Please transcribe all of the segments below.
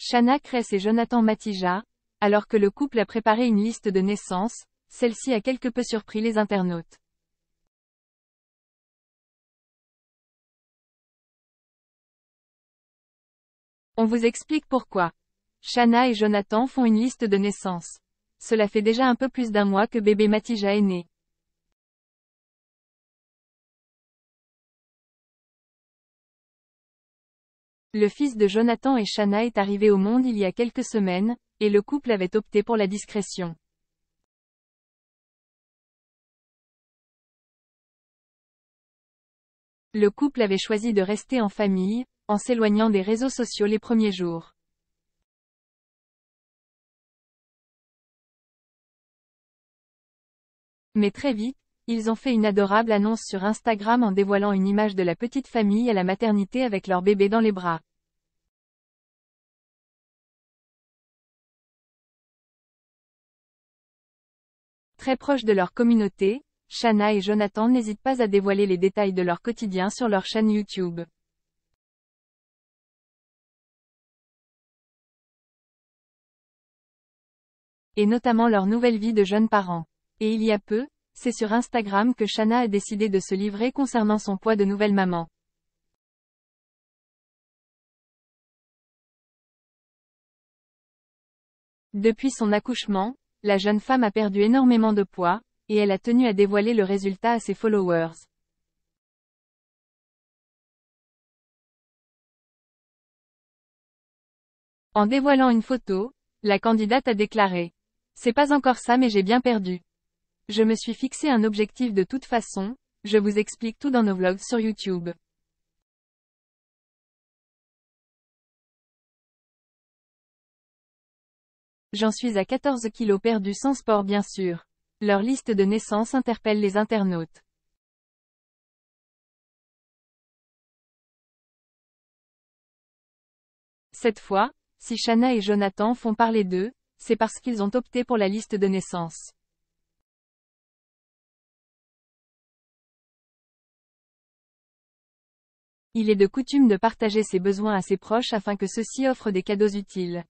Shana Kress et Jonathan Matija, alors que le couple a préparé une liste de naissances, celle-ci a quelque peu surpris les internautes. On vous explique pourquoi. Shana et Jonathan font une liste de naissances. Cela fait déjà un peu plus d'un mois que bébé Matija est né. Le fils de Jonathan et Shana est arrivé au monde il y a quelques semaines, et le couple avait opté pour la discrétion. Le couple avait choisi de rester en famille, en s'éloignant des réseaux sociaux les premiers jours. Mais très vite, ils ont fait une adorable annonce sur Instagram en dévoilant une image de la petite famille à la maternité avec leur bébé dans les bras. Très proches de leur communauté, Shana et Jonathan n'hésitent pas à dévoiler les détails de leur quotidien sur leur chaîne YouTube. Et notamment leur nouvelle vie de jeunes parents. Et il y a peu, c'est sur Instagram que Shana a décidé de se livrer concernant son poids de nouvelle maman. Depuis son accouchement, la jeune femme a perdu énormément de poids, et elle a tenu à dévoiler le résultat à ses followers. En dévoilant une photo, la candidate a déclaré: « C'est pas encore ça mais j'ai bien perdu. Je me suis fixé un objectif de toute façon, je vous explique tout dans nos vlogs sur YouTube. » J'en suis à 14 kilos perdus sans sport bien sûr. Leur liste de naissance interpelle les internautes. Cette fois, si Shana et Jonathan font parler d'eux, c'est parce qu'ils ont opté pour la liste de naissance. Il est de coutume de partager ses besoins à ses proches afin que ceux-ci offrent des cadeaux utiles.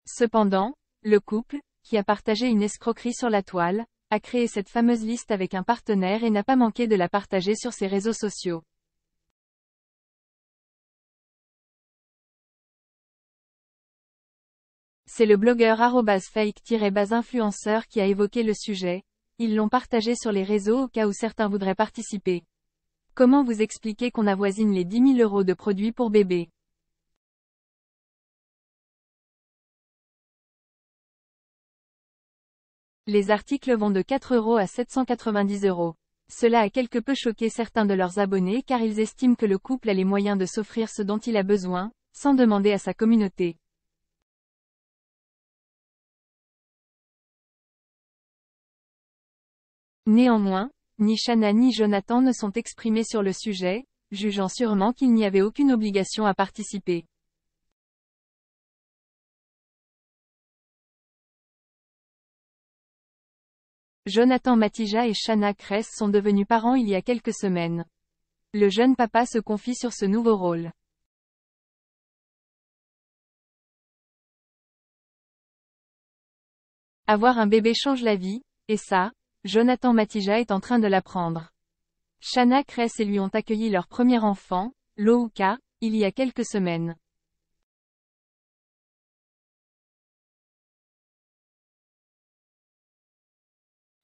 Cependant, le couple, qui a partagé une escroquerie sur la toile, a créé cette fameuse liste avec un partenaire et n'a pas manqué de la partager sur ses réseaux sociaux. C'est le blogueur @fake-influenceur qui a évoqué le sujet. Ils l'ont partagé sur les réseaux au cas où certains voudraient participer. Comment vous expliquer qu'on avoisine les 10 000 € de produits pour bébé? Les articles vont de 4 € à 790 €. Cela a quelque peu choqué certains de leurs abonnés car ils estiment que le couple a les moyens de s'offrir ce dont il a besoin, sans demander à sa communauté. Néanmoins, ni Shana ni Jonathan ne sont exprimés sur le sujet, jugeant sûrement qu'il n'y avait aucune obligation à participer. Jonathan Matija et Shana Kress sont devenus parents il y a quelques semaines. Le jeune papa se confie sur ce nouveau rôle. Avoir un bébé change la vie, et ça, Jonathan Matija est en train de l'apprendre. Shana Kress et lui ont accueilli leur premier enfant, Louka, il y a quelques semaines.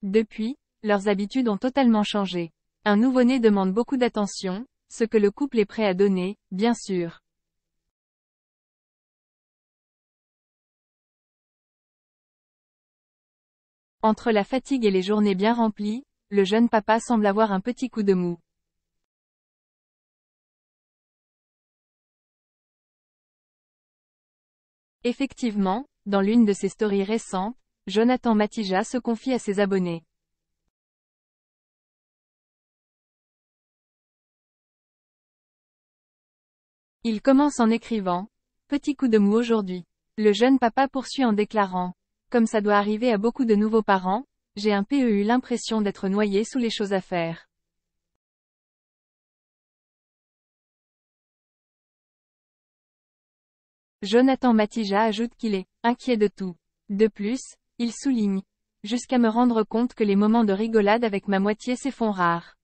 Depuis, leurs habitudes ont totalement changé. Un nouveau-né demande beaucoup d'attention, ce que le couple est prêt à donner, bien sûr. Entre la fatigue et les journées bien remplies, le jeune papa semble avoir un petit coup de mou. Effectivement, dans l'une de ses stories récentes, Jonathan Matija se confie à ses abonnés. Il commence en écrivant: « Petit coup de mou aujourd'hui. » Le jeune papa poursuit en déclarant: « Comme ça doit arriver à beaucoup de nouveaux parents, j'ai un peu eu l'impression d'être noyé sous les choses à faire. Jonathan Matija ajoute qu'il est inquiet de tout. De plus, il souligne jusqu'à me rendre compte que les moments de rigolade avec ma moitié se font rares.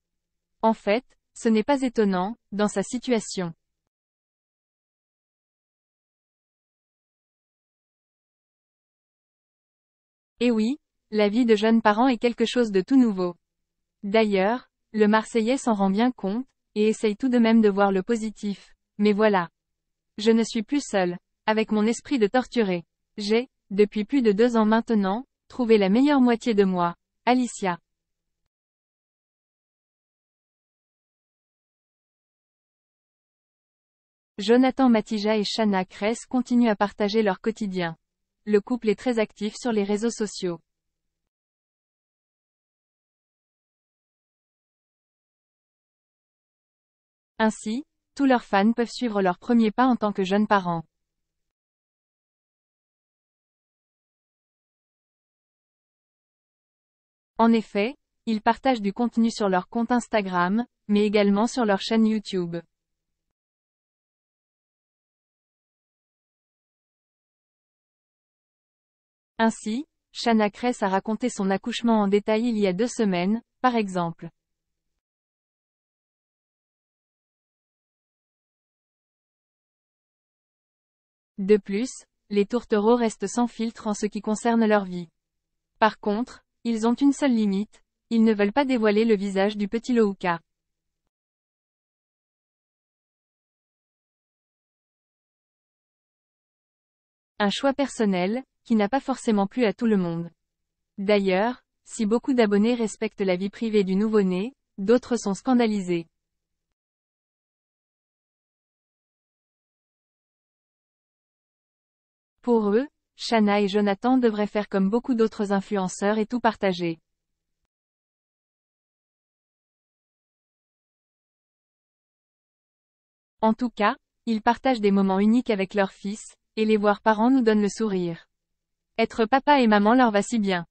En fait, ce n'est pas étonnant, dans sa situation. Et oui, la vie de jeunes parents est quelque chose de tout nouveau. D'ailleurs, le Marseillais s'en rend bien compte, et essaye tout de même de voir le positif. Mais voilà. Je ne suis plus seul. Avec mon esprit de torturé. J'ai, depuis plus de 2 ans maintenant, trouvé la meilleure moitié de moi. Alicia. Jonathan Matija et Shana Kress continuent à partager leur quotidien. Le couple est très actif sur les réseaux sociaux. Ainsi, tous leurs fans peuvent suivre leurs premiers pas en tant que jeunes parents. En effet, ils partagent du contenu sur leur compte Instagram, mais également sur leur chaîne YouTube. Ainsi, Shana Kress a raconté son accouchement en détail il y a 2 semaines, par exemple. De plus, les tourtereaux restent sans filtre en ce qui concerne leur vie. Par contre, ils ont une seule limite, ils ne veulent pas dévoiler le visage du petit Louka. Un choix personnel, qui n'a pas forcément plu à tout le monde. D'ailleurs, si beaucoup d'abonnés respectent la vie privée du nouveau-né, d'autres sont scandalisés. Pour eux, Shana et Jonathan devraient faire comme beaucoup d'autres influenceurs et tout partager. En tout cas, ils partagent des moments uniques avec leur fils, et les voir parents nous donne le sourire. Être papa et maman leur va si bien.